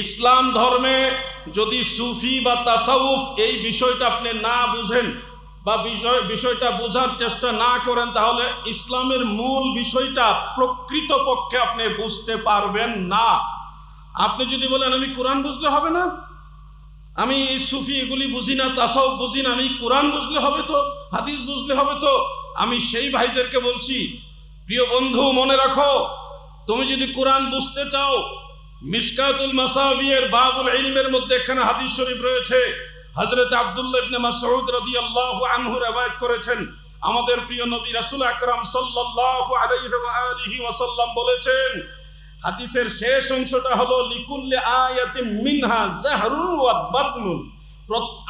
ইসলাম ধর্মে যদি সুফি বা তাসাউফ এই বিষয়টা আপনি না বুঝেন বা বিষয়টা বোঝার চেষ্টা না করেন, তাহলে ইসলামের মূল বিষয়টা প্রকৃতপক্ষে আপনি বুঝতে পারবেন না। আপনি যদি বলেন আমি কোরআন বুঝলে হবে না, আমি এই সুফি এগুলি বুঝি না, তাসাউফ বুঝি না, আমি কোরআন বুঝলে হবে তো, হাদিস বুঝলে হবে তো, আমি সেই ভাইদেরকে বলছি, প্রিয় বন্ধু মনে রাখো, তুমি যদি কোরআন বুঝতে চাও, মিশকাতুল মাসাবিয়ের বাবুল ইলমের মধ্যে একখানা হাদিস শরীফ রয়েছে। হযরত আব্দুল্লাহ ইবনে মাসউদ রাদিয়াল্লাহু আনহু riwayat করেছেন, আমাদের প্রিয় নবী রাসূল আকরাম সাল্লাল্লাহু আলাইহি ওয়া আলিহি ওয়াসাল্লাম বলেছেন, হাদিসের শেষ অংশটা হলো লিকুল্লি আয়াতিন মিনহা জাহরুন ওয়া বাতনুন।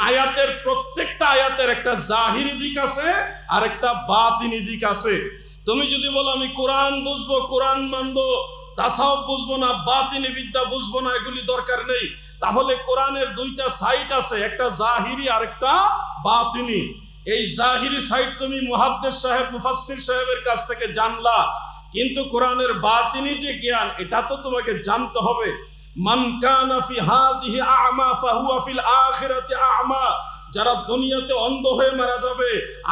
আয়াতের প্রত্যেকটা আয়াতের একটা জাহিরি দিক আছে আর একটা বাতিনি দিক আছে। তুমি যদি বলো আমি কোরআন বুঝবো, কোরআন মানবো, তাসাউফ বুঝবো না, বাতিনি বিদ্যা বুঝবো না, এগুলি দরকার নেই, তাহলে কোরআনের দুইটা সাইড আছে, একটা জাহিরি আর একটা বাতিনি। এই জাহিরি সাইড তুমি মুহাদ্দিস সাহেব, মুফাসসির সাহেবের কাছ থেকে জানলা, কিন্তু কোরআনের বাতিনি যে জ্ঞান, এটা তো তোমাকে জানতে হবে। মান কানা ফি হাযিহি আ'মা ফাহুয়া ফিল আখিরাতি আ'মা। যারা দুনিয়াতে অন্ধ হয়ে মারা যাবে,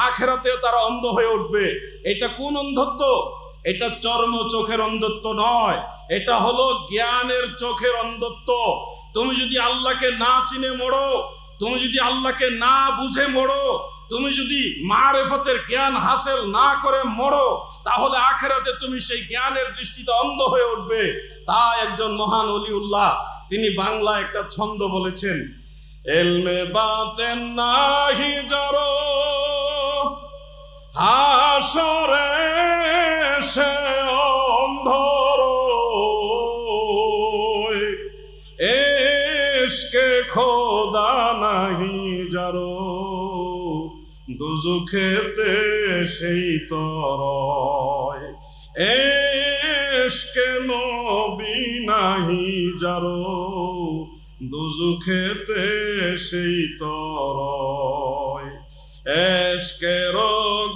আখিরাতেও তারা অন্ধ হয়ে উঠবে। এটা কোন অন্ধত্ব? এটা চর্ম চোখের অন্ধত্ব নয়, এটা হলো জ্ঞানের চোখের অন্ধত্ব। তুমি যদি আল্লাহকে না চিনে মরো, তুমি যদি আল্লাহকে না বুঝে মরো, তুমি যদি মারেফতের জ্ঞান হাসিল না করে মরো, তাহলে আখিরাতে তুমি সেই জ্ঞানের দৃষ্টিতে অন্ধ হয়ে উঠবে। তাই একজন মহান ওলিউল্লাহ তিনি বাংলা একটা ছন্দ বলেছেন, এলমে বাতেন নাহি যারো হাসরে সে অন্ধর, এশকে খোদা নাহি যারো দুজখেতে সেই তরয়, এশকে নবী নাহি যারো দুজখেতে সেই তরয়, এশকের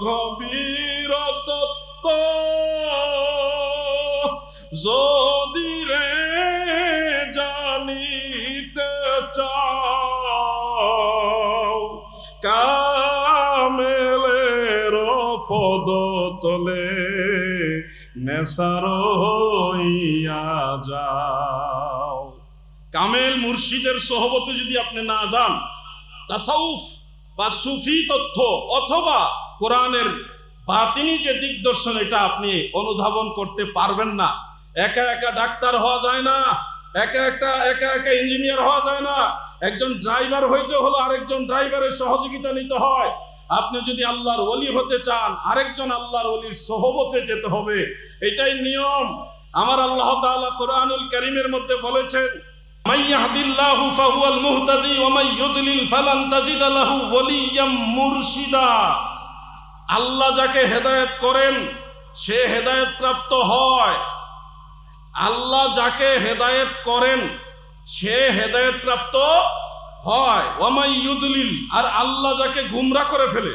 গভীর তত্ত্ব যদি রে জানিতে চাও, কামেলের পদতলে নেসার হইয়া যাও। কামেল মুর্শিদের সোহবতে যদি আপনি না যান, তাসাউফ বা সুফি তথ্য অথবা কোরআনের বাতিনি যে দিগদর্শন, এটা আপনি অনুধাবন করতে পারবেন না। একা একা ডাক্তার হওয়া যায় না, একা একা ইঞ্জিনিয়ার হওয়া যায় না। একজন ড্রাইভার হইতে হলো আরেকজন ড্রাইভারের সহযোগিতা নিতে হয়। আপনি যদি আল্লাহর ওলি হতে চান, আরেকজন আল্লাহর ওলির সোহবতে যেতে হবে, এটাই নিয়ম। আমার আল্লাহ তাআলা কোরআনুল কারীমের মধ্যে বলেছেন, মান ইয়াহদিল্লাহু ফাহুয়াল মুহতাদি ওয়া মান ইউদলিল ফালান তাজিদা লাহু ওয়ালিয়াম মুরশিদা। আল্লাহ যাকে হেদায়েত করেন সে হেদায়েত প্রাপ্ত হয়। আল্লাহ যাকে হেদায়েত করেন সে হেদায়েত প্রাপ্ত হয়। ওয়া মান ইউদলিল, আর আল্লাহ যাকে গুমরা করে ফেলে,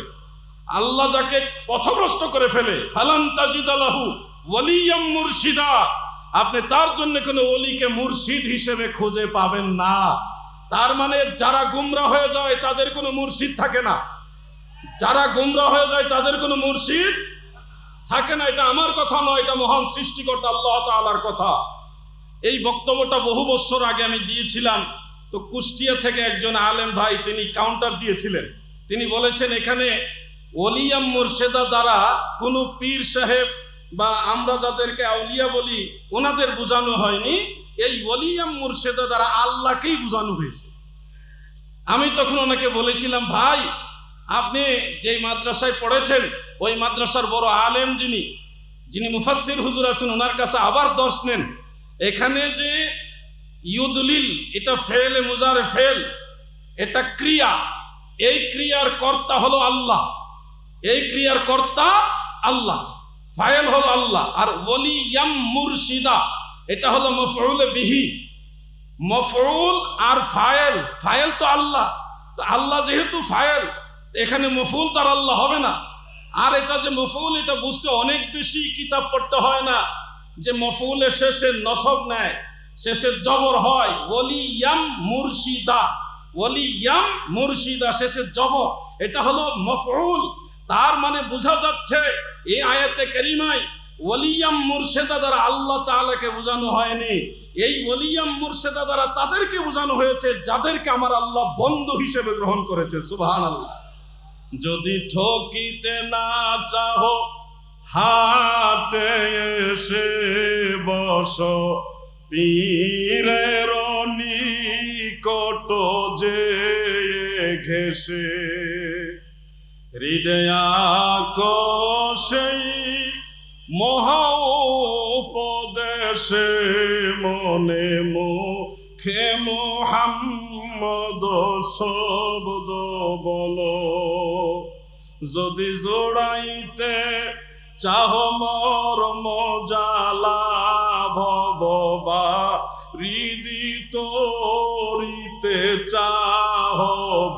আল্লাহ যাকে পথভ্রষ্ট করে ফেলে, ফালান তাজিদা লাহু ওয়ালিয়াম মুরশিদা, আপনি তার জন্য কোনো ওলিকে মুর্শিদ হিসেবে খুঁজে পাবেন না। তার মানে যারা গুমরা হয়ে যায় তাদের কোনো মুর্শিদ থাকে না, যারা গুমরা হয়ে যায় তাদের কোনো মুর্শিদ থাকে না। এটা আমার কথা নয়, এটা মহান সৃষ্টিকর্তা আল্লাহ তাআলার কথা। এই বক্তব্যটা বহু বছর আগে আমি দিয়েছিলাম। তো কুষ্টিয়া থেকে একজন আলেম ভাই তিনি কাউন্টার দিয়েছিলেন। তিনি বলেছেন, এখানে ওলিয়াম মুর্শেদা দ্বারা কোনো পীর সাহেব বা আমরা যাদেরকে আউলিয়া বলি ওনাদের বোঝানো হয়নি, এই ওলিয়াম মুর্শেদা দ্বারা আল্লাহকেই বোঝানো হয়েছে। আমি তখন ওনাকে বলেছিলাম, ভাই আপনি যেই মাদ্রাসায় পড়েছেন ওই মাদ্রাসার বড় আলেম যিনি মুফাসসির হুজুর আছেন, ওনার কাছে আবার দর্শ নেন। এখানে যে ইউদলিল, এটা ফেলে মুজারে ফেল, এটা ক্রিয়া, এই ক্রিয়ার কর্তা হলো আল্লাহ, এই ক্রিয়ার কর্তা আল্লাহ, ফাইল হলো আল্লাহ। আর ওলিয়াম মুরশিদা এটা হলো মফউলে বিহি, মফউল আর ফাইল, ফাইল তো আল্লাহ, তো আল্লাহ যেহেতু ফাইল, এখানে মফউল তার আল্লাহ হবে না। আর এটা যে মফউল, এটা বুঝতে অনেক বেশি কিতাব পড়তে হয় না, যে মফউলের শেষে নসব নেয়, শেষে জবর হয়, ওলিয়াম মুর্শিদা, ওলিয়াম মুর্শিদা শেষে জবর, এটা হলো মফউল। তার মানে বোঝা যাচ্ছে এই আয়াতে কারিমায় ওলিয়াম মুর্শিদা দ্বারা আল্লাহ তাআলাকে বোঝানো হয়নি, এই ওলিয়াম মুর্শিদা দ্বারা তাদেরকে বোঝানো হয়েছে যাদেরকে আমার আল্লাহ বন্ধু হিসেবে গ্রহণ করেছে। সুবহানাল্লাহ। যদি ঠকিতে না চাও হাটে এসে বসো, পীরের নিকট যে ঘেসে, হৃদয়াকর্ষেই মহা উপদেশে মনে মুখে মুহাম্মদ শব্দ বলো। যদি জোড়াইতে চাহ মর্ম জালা ভবা, হৃদি তরিতে চাহ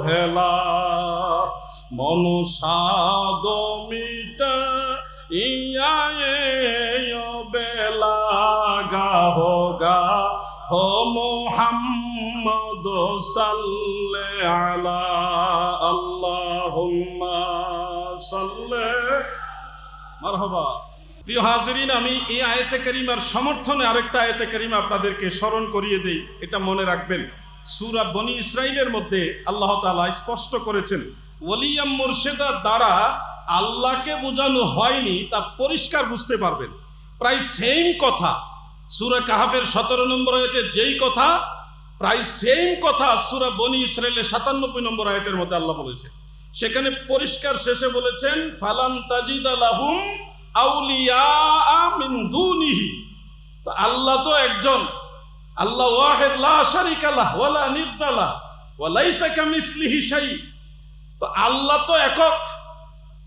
ভেলা, মনসাদ মিটা ইয়া বেলা গাহ গা হো মুহাম্মদ সাল্লে আলা আল্লাহুম্মা সাল্লে মারহাবা। প্রিয় হাজিরিন, আমি এই আয়াতে কারিমার সমর্থনে আরেকটা আয়াতে কারিমা আপনাদেরকে স্মরণ করিয়ে দেই, এটা মনে রাখবেন। সূরা বনি ইসরাইলের মধ্যে আল্লাহ তাআলা স্পষ্ট করেছেন ওলিয়াম মুর্শিদার দ্বারা আল্লাহকে বোঝানো হয়নি, তা পরিষ্কার বুঝতে পারবেন। প্রায় সেম কথা সূরা কাহাফের 17 নম্বর আয়াতে যেই কথা, প্রায় সেম কথা সূরা বনি ইসরাইলের 97 নম্বর আয়াতের মধ্যে আল্লাহ বলেছেন। সেখানে পরিষ্কার শেষে বলেছেন ফালান তাজিদা লাহুম আউলিয়া মিন দুনিহি। তো আল্লাহ তো একজন, আল্লাহ ওয়াহিদ লা শারিকা লাহ ওয়ালা নিদ্দা লাহ ওয়া লাইসা কামিসলিহি শাই। তো আল্লাহ তো একক।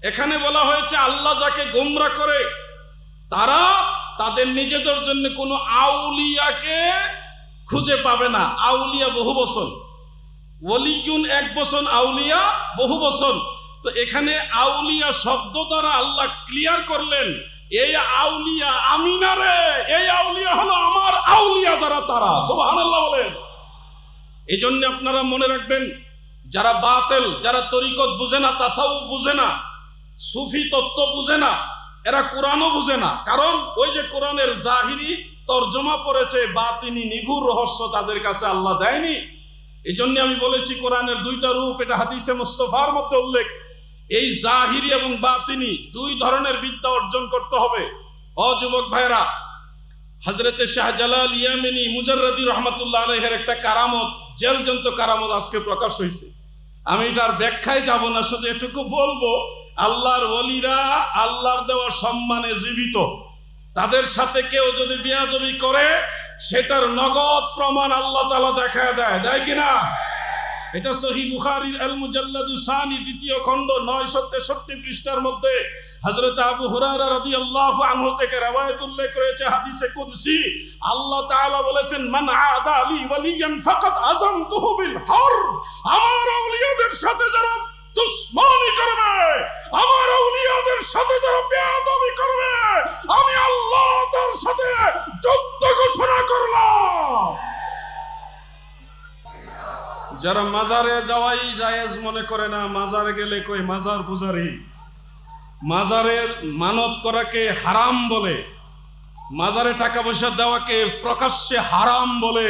এখানে বলা হয়েছে আল্লাহ যাকে গোমরা করে তারা তাদের নিজেদের জন্য কোনো আউলিয়াকে খুঁজে পাবে না। আউলিয়া বহু বচন, ওলিয়ুন এক বচন, আউলিয়া বহু বচন। তো এখানে আউলিয়া শব্দ দ্বারা আল্লাহ ক্লিয়ার করলেন এই আউলিয়া আমি না রে, এই আউলিয়া হলো আমার আউলিয়া যারা তারা। সুবহানাল্লাহ বলেন। এই জন্য আপনারা মনে রাখবেন, যারা বাতিল, যারা তরিকত বুঝে না, তাসাউফ বুঝে না, সুফি তত্ত্ব বুঝে না, এরা কোরআনও বুঝে না। কারণ ওই যে কোরআনের জাহিরি তর্জমা পড়েছে, বাতিনি নিগুড় রহস্য তাদের কাছে আল্লাহ দেয়নি। এই জন্য আমি বলেছি কোরআনের দুইটা রূপ, এটা হাদিসে মুস্তাফার মধ্যে উল্লেখ। এই জাহিরি এবং বাতিনি দুই ধরনের বিদ্যা অর্জন করতে হবে। ও যুবক ভাইরা, হযরতে শাহজালাল ইয়ামানি মুজাররদি রহমাতুল্লাহ আলাইহির একটা কারামত, জেলজন্ত কারামত আজকে প্রকাশ হয়েছে। আমি এটার ব্যাখ্যায় যাব না, শুধু এটুকু বলবো আল্লাহর ওলিরা আল্লাহর দেওয়া সম্মানে জীবিত। তাদের সাথে কেউ যদি বেয়াদবি করে সেটার নগদ প্রমাণ আল্লাহ তাআলা দেখায় দেয়, দেয় কিনা? এটা সহিহ বুখারীর আল মুজাল্লাদু সানি 2য় খণ্ড 963 পৃষ্ঠার মধ্যে হযরত আবু হুরায়রা রাদিয়াল্লাহু আনহু থেকে রওয়ায়াত উল্লেখ করেছে, হাদিসে কুদসি। আল্লাহ তাআলা বলেছেন মান আদা লি ওয়ালিয়ান ফাকাদ আযানতুহু বিল হারব। আমার আউলিয়াদের সাথে যারা দুশমনি করবে, আমার আউলিয়াদের সাথে যারা বেয়াদবি করবে, আমি আল্লাহ তার সাথে যুদ্ধ ঘোষণা করলাম। যারা মাজারে যাওয়াই জায়েজ মনে করে না, মাজারে গেলে কই মাজার পূজারি, মাজারের মানত করাকে হারাম বলে, মাজারে টাকা পয়সা দেওয়াকে প্রকাশ্যে হারাম বলে,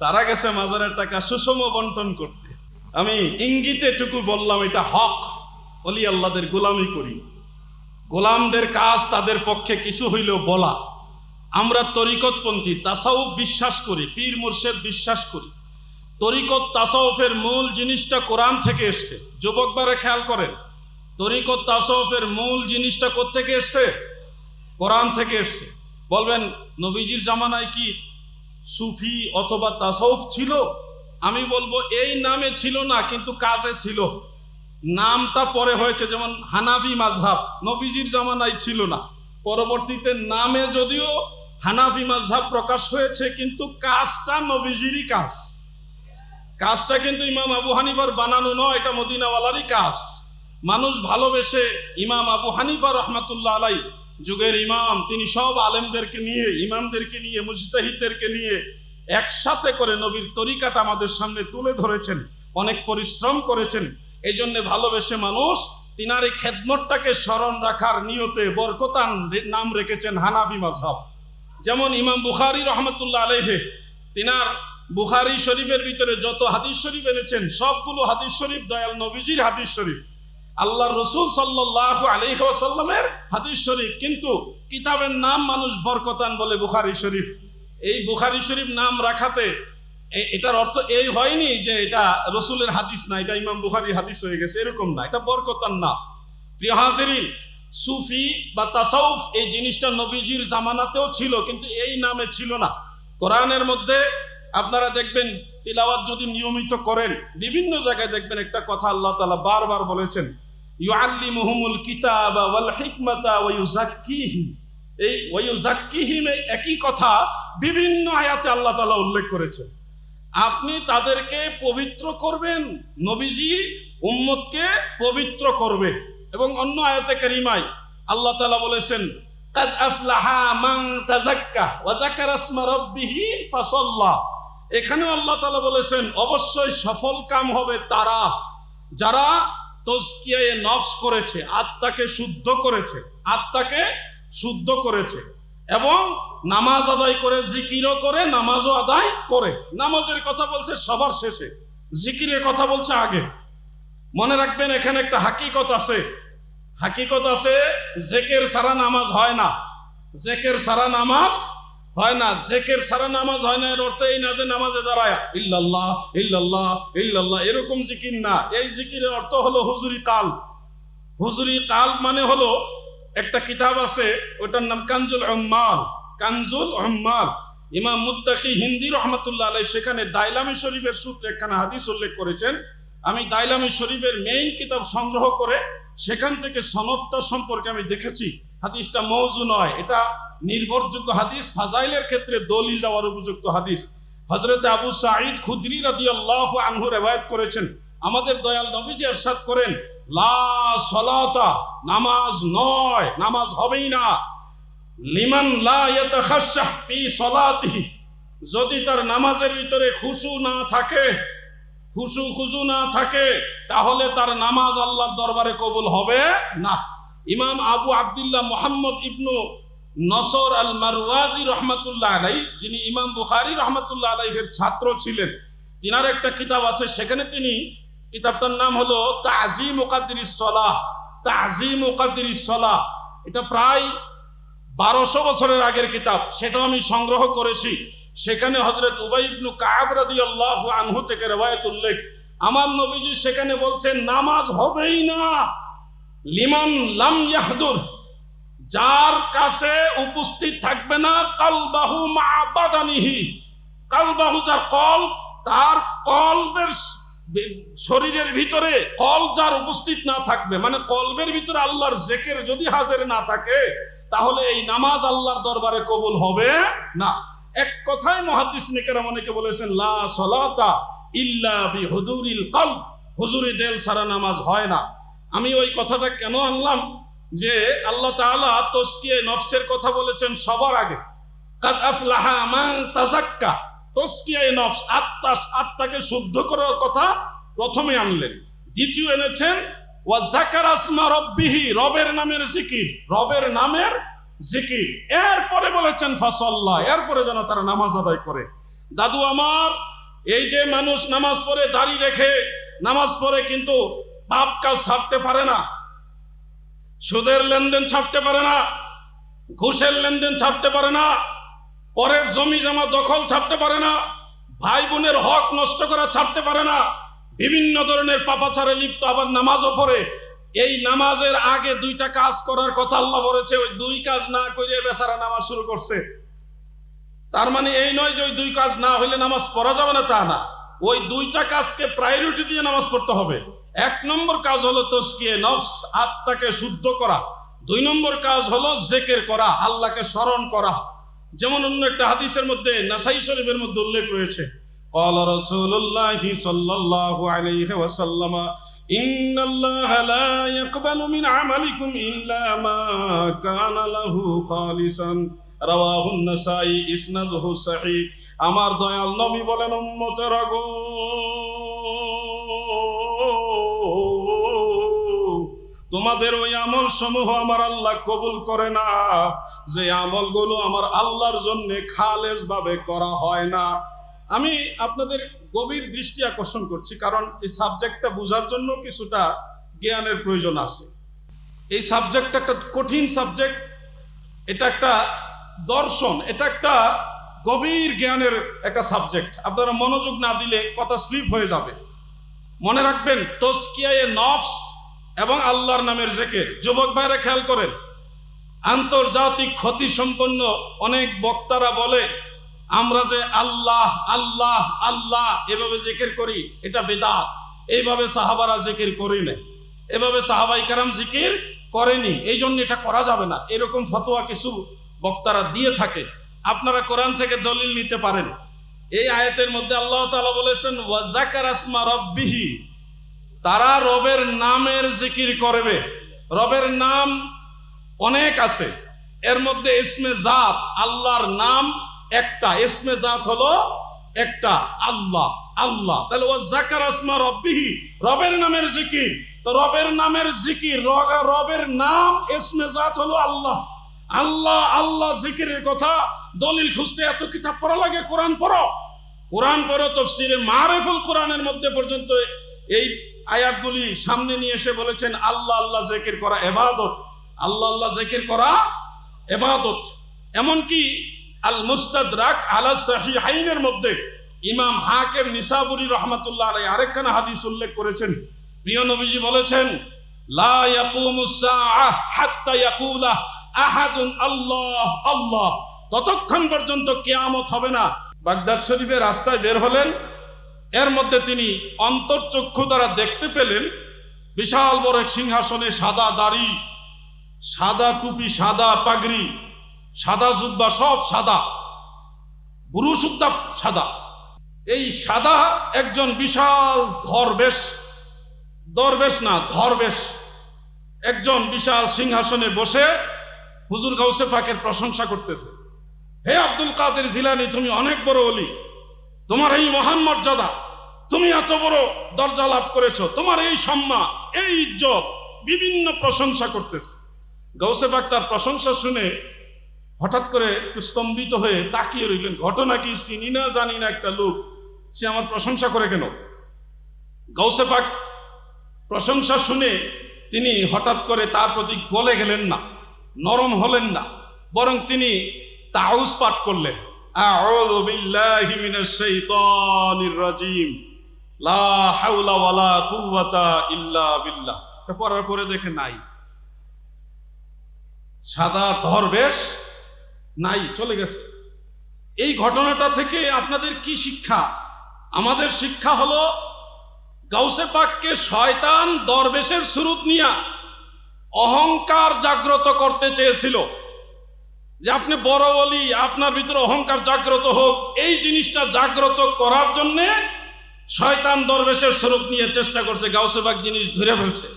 তারা গেছে মাজারের টাকা সুষম বন্টন করতে। আমি ইঙ্গিতে টুকু বললাম এটা হক। ওলি আল্লাহদের গোলামি করি, গোলামদের কাজ তাদের পক্ষে কিছু হইলেও বলা। আমরা তরিকতপন্থী, তাসাউফ বিশ্বাস করি, পীর মুর্শেদ বিশ্বাস করি। তরিকত তাসাউফের মূল জিনিসটা কোরআন থেকে এসছে। যুবকবারে খেয়াল করেন, তরিকত তাসাউফের মূল জিনিসটা কোত্থেকে এসছে? কোরআন থেকে এসছে। বলবেন নবীজির জামানায় কি সুফি অথবা তাসাউফ ছিল? আমি বলবো এই নামে ছিল না, কিন্তু কাজে ছিল। নামটা পরে হয়েছে, যেমন হানাফি মাযহাব নবীজির জামানায় ছিল না, পরবর্তীতে নামে যদিও হানাফি মাযহাব প্রকাশ হয়েছে, কিন্তু কাজটা নবীজিরই কাজ। কাজটা কিন্তু ইমাম আবু হানিফার বানানো নয়, এটা মদিনাওয়ালারই কাজ। মানুষ ভালোবেসে ইমাম আবু হানিফা রহমাতুল্লাহ আলাইহি যুগের ইমাম, তিনি সব আলেমদেরকে নিয়ে, ইমামদেরকে নিয়ে, মুজতাহিদদেরকে নিয়ে একসাথে করে নবীর তরিকাটা আমাদের সামনে তুলে ধরেছেন, অনেক পরিশ্রম করেছেন। এই জন্য ভালোবেসে মানুষ তিনার এই খেদমতটাকে স্মরণ রাখার নিয়তে বরকতান নাম রেখেছেন হানাফি মাযহাব। যেমন ইমাম বুখারী রহমতুল্লাহ আলাইহি, তিনার বুখারী শরীফের ভিতরে যত হাদিস শরীফ এনেছেন সবগুলো হাদিস শরীফ দয়াল নবীজির হাদিস শরীফ, আল্লাহর রাসূল সাল্লাল্লাহু আলাইহি ওয়াসাল্লামের হাদিস শরীফ, কিন্তু কিতাবের নাম মানুষ বরকতান বলে বুখারী শরীফ। এই বুখারী শরীফ নাম রাখাতে এটার অর্থ এই হয়নি যে এটা রসুলের হাদিস না, এটা ইমাম বুখারীর হাদিস হয়ে গেছে, এরকম না, এটা বরকতান না। প্রিয় হাজিরিন, সুফি বা তাসাউফ এই জিনিসটা নবীজির জামানাতেও ছিল, কিন্তু এই নামে ছিল না। কোরআনের মধ্যে আপনারা দেখবেন তিলাওয়াত যদি নিয়মিত করেন, বিভিন্ন জায়গায় দেখবেন একটা কথা আল্লাহ তাআলা বারবার বলেছেন, ইউআল্লিমুহুমুল কিতাবা ওয়াল হিকমাতা ওয়া ইউযাক্কিহিম। এই ওয়া ইউযাক্কিহিম একই কথা বিভিন্ন আয়াতে আল্লাহ তাআলা উল্লেখ করেছেন। আপনি তাদেরকে পবিত্র করবেন, নবীজি উম্মতকে পবিত্র করবে। এবং অন্য আয়াতে কারিমায় আল্লাহ তাআলা বলেছেন, কাদ আফলাহা মান তাযাক্কা ওয়া যাকারা ইসমা রাব্বিহি ফাসাল্লা। এখানেও আল্লাহ তাআলা বলেছেন অবশ্যই সফল কাম হবে তারা যারা তাজকিয়ায়ে নফস করেছে, আত্মাকে শুদ্ধ করেছে, আত্মাকে শুদ্ধ করেছে এবং নামাজ আদায় করে, জিকিরও করে, নামাজও আদায় করে। নামাজের কথা বলছে সবার শেষে, জিকিরের কথা বলছে আগে। মনে রাখবেন এখানে একটা হাকিকত আছে, হাকিকত আছে, জিকির ছাড়া নামাজ হয় না, জিকির ছাড়া নামাজ হয় না। জিকির ছাড়া নামাজ হয় না এর অর্থ এই না যে নামাজে দাঁড়ায় ইল্লাল্লাহ ইল্লাল্লাহ ইল্লাল্লাহ এরকম জিকির না। এই জিকিরের অর্থ হলো হুজুরি কাল। হুজুরি কাল মানে হলো একটা কিতাব আছে, ওটার নাম কানজুল উম্মাল। কানজুল উম্মাল ইমাম মুত্তাকি হিন্দি রহমতুল্লাহ আলাইহি সেখানে দাইলামি শরীফের সূত্রে একখানা হাদিস উল্লেখ করেছেন। আমি দাইলামি শরীফের মেইন কিতাব সংগ্রহ করে সেখান থেকে সনদটা সম্পর্কে আমি দেখেছি, হাদিসটা মওযু নয়, এটা নির্ভরযোগ্য হাদিস, ফাজাইলের ক্ষেত্রে দলিল দেওয়ার উপযুক্ত হাদিস। হযরত আবু সাঈদ খুদরি রাদিয়াল্লাহু আনহু রিওয়ায়াত করেছেন, আমাদের দয়াল নবীজি ইরশাদ করেন, লা সালাতা, নামাজ নয়, নামাজ হবেই না, লিমান লা ইয়াতাখাশশা ফি সালাতিহি, যদি তার নামাজের ভিতরে খুশু না থাকে, খুশু না থাকে, তাহলে তার নামাজ আল্লাহর দরবারে কবুল হবে না। ইমাম আবু আব্দুল্লাহ মুহাম্মদ ইবনু নসর আল মারওয়াজি রহমাতুল্লাহ আলাইহি, যিনি ইমাম বুখারী রহমাতুল্লাহ আলাইহির ছাত্র ছিলেন, তিনার একটা কিতাব আছে, সেখানে তিনি, কিতাবটার নাম হলো তাযীমু কাদরিস সালাহ। তাযীমু কাদরিস সালাহ, এটা প্রায় 1200 বছরের আগের কিতাব, সেটা আমি সংগ্রহ করেছি। সেখানে হযরত উবাই ইবনে কাব রাদিয়াল্লাহু আনহু থেকে riwayat উল্লেখ, আমার নবীজি সেখানে বলছেন নামাজ হবেই না, লিমান লাম ইয়াহদুর, যার কাছে উপস্থিত থাকবে না, কালবাহু মা বাদানিহি, কালবাহু যার কলব, তার কলবের শরীরের ভিতরে কলব যার উপস্থিত না থাকবে, মানে কলবের ভিতরে আল্লাহর জিকির যদি হাজির না থাকে, তাহলে এই নামাজ আল্লাহর দরবারে কবুল হবে না। এক কথায় মুহাদ্দিসিনে কেরাম অনেকে বলেছেন, লা সালাতা ইল্লা বিহুদুরিল কলব, হুজুরি দিল ছাড়া নামাজ হয় না। আমি ওই কথাটা কেন আনলাম, যে আল্লাহ তাআলা তাজকিয়ে নফসের কথা বলেছেন সবার আগে, কাদ আফলাহা মান তাযাক্কা, তাজকিয়ে নফস, আত্মাকে শুদ্ধ করার কথা প্রথমে আনলেন। দ্বিতীয় এনেছেন ওয়া যাকারা ইসমা রাব্বিহি, রবের নামের জিকির, রবের নামের জিকির। এরপরে বলেছেন ফাসাল্লাহ, এরপরে যেন তারা নামাজ আদায় করে। দাদু আমার, এই যে মানুষ নামাজ পড়ে, দাড়ি রেখে নামাজ পড়ে, কিন্তু পাপ কাজ ছাড়তে পারে না, সুদের লেনদেন ছাড়তে পারে না, ঘুষের লেনদেন ছাড়তে পারে না, পরের জমি জমা দখল ছাড়তে পারে না, ভাই বোনের হক নষ্ট করা ছাড়তে পারে না, বিভিন্ন ধরনের পাপাচারে লিপ্ত, আবার নামাজও পড়ে। এই নামাজের আগে দুইটা কাজ করার কথা আল্লাহ বলেছে, ওই দুই কাজ না করে বেচারা নামাজ শুরু করছে। তার মানে এই নয় যে ওই দুই কাজ না হইলে নামাজ পড়া যাবে না, তা না, ওই দুইটা কাজকে প্রায়োরিটি দিয়ে নামাজ পড়তে হবে। এক নম্বর কাজ হলো তাজকিয়ে নফস, আত্মাকে শুদ্ধ করা। দুই নম্বর কাজ হলো জিকির করা, আল্লাহকে স্মরণ করা। যেমন অন্য একটা হাদিসের মধ্যে, নাসাই শরীফের মধ্যে উল্লেখ রয়েছে, ক্বালা রাসূলুল্লাহি সাল্লাল্লাহু আলাইহি ওয়াসাল্লাম, ইন্নাল্লাহা লা ইয়াকবালু মিন আমালিকুম ইল্লা মা কানা লাহু খালিসান, রাওয়াহুন নাসাই, ইসনাদুহু সহিহ। আমার দয়াল নবী বলেন, উম্মতেরা গো, তোমাদের ওই আমল সমূহ আমার আল্লাহ কবুল করে না যে আমলগুলো আমার আল্লাহর জন্য খালেস ভাবে করা হয় না। আমি আপনাদের গভীর দৃষ্টি আকর্ষণ করছি, কারণ এই সাবজেক্টটা বোঝার জন্য কিছুটা জ্ঞানের প্রয়োজন আছে। এই সাবজেক্টটা একটা কঠিন সাবজেক্ট, এটা একটা দর্শন, এটা একটা গভীর জ্ঞানের একটা সাবজেক্ট। আপনারা মনোযোগ না দিলে কথা স্লিপ হয়ে যাবে। মনে রাখবেন, তাজকিয়ায়ে নফস এবং আল্লাহর নামের জিকির। যুবক ভাইরা খেয়াল করেন, আন্তর্জাতিক খ্যাতি সম্পন্ন অনেক বক্তারা বলে আমরা যে আল্লাহ আল্লাহ আল্লাহ এভাবে জিকির করি, এটা বিদআত। এইভাবে সাহাবারা জিকির করি না, এভাবে সাহাবাই কেরাম জিকির করেনি, এই জন্য এটা করা যাবে না, এরকম ফতোয়া কিছু বক্তারা দিয়ে থাকে। আপনারা কোরআন থেকে দলিল নিতে পারেন। এই আয়াতের মধ্যে আল্লাহ তাআলা বলেছেন, ওয়া যাকারা ইসমা রাব্বিহি, তারা রবের নামের জিকির করবে। রবের নাম অনেক আছে, এর মধ্যে ইসমে জাত, আল্লাহর নাম একটা, ইসমে জাত হলো একটা, আল্লাহ। আল্লাহ তাহলে ওয়া যাকারা ইসমা রাব্বিহি, রবের নামের জিকির। তো রবের নামের জিকির, রবের নাম ইসমে জাত হলো আল্লাহ। আল্লাহ আল্লাহ জিকিরের কথা দলিল খুঁজতে এত কিতাব পড়া লাগে? কোরআন পড়ো, কোরআন পড়ো। তাফসীরে মারিফুল কোরআনের মধ্যে পর্যন্ত এই আয়াতগুলি সামনে নিয়ে এসে বলেছেন আল্লাহ আল্লাহ জিকির করা ইবাদত, আল্লাহ আল্লাহ জিকির করা ইবাদত। এমনকি আল মুস্তাদরাক আলা সাহিহাইনের মধ্যে ইমাম হাকিম নিসাবুরি রাহমাতুল্লাহ আলাইহি আরেকখানা হাদিস উল্লেখ করেছেন। প্রিয় নবীজি বলেছেন, লা ইয়াকুমুস সাআহ হাত্তা ইয়াকুলা আহাদুন আল্লাহ আল্লাহ, ততক্ষণ পর্যন্ত কিয়ামত হবে না। বাগদাদ শরীফের রাস্তায় বের হলেন, এর মধ্যে তিনি অন্তর্চক্ষু দ্বারা দেখতে পেলেন বিশাল বড় এক সিংহাসনে, সাদা দাড়ি, সাদা টুপি, সাদা পাগড়ি, সাদা জুব্বা, সব সাদা, বুরু সুদ্ধা সাদা। এই সাদা একজন বিশাল ধরবেশ, দরবেশ না ধরবেশ, একজন বিশাল সিংহাসনে বসে হুজুর গাউসে পাকের প্রশংসা করতেছে। হে আব্দুল কাদের জিলানী, তুমি অনেক বড় ওলি, তোমার এই মহান মর্যাদা, তুমি এত বড় দরজা লাভ করেছো, তোমার এই সম্মান, এই ইজ্জত, বিভিন্ন প্রশংসা করতেছে। গাউসে পাক তার প্রশংসা শুনে হঠাৎ করে একটু স্তম্ভিত হয়ে তাকিয়ে রইলেন। ঘটনা কি? চিনি না জানি না একটা লোক, সে আমার প্রশংসা করে কেন? গাউসে পাক প্রশংসা শুনে তিনি হঠাৎ করে তার প্রতি গলে গেলেন না, নরম হলেন না, বরং তিনি তাউজ পাঠ করলেন, আউযু বিল্লাহি মিনাশ শাইতানির রাজিম, লা হাওলা ওয়ালা কুওয়াতা ইল্লা বিল্লাহ। পড়ার পরে দেখে নাই, সাদা ধরবেশ নাই, চলে গেছে। এই ঘটনাটা থেকে আপনাদের কি শিক্ষা? আমাদের শিক্ষা হলো, গাউসে পাককে শয়তান দরবেশের সুরত নিয়া অহংকার জাগ্রত করতে চেয়েছিল, যে আপনি বড় বলি, আপনার ভিতরে অহংকার জাগ্রত হোক। এই জিনিসটা জাগ্রত করার জন্য শয়তান দরবেশের স্বরূপ নিয়ে চেষ্টা করছে, গাউসে পাক জিনিস ধরে ফেলছে,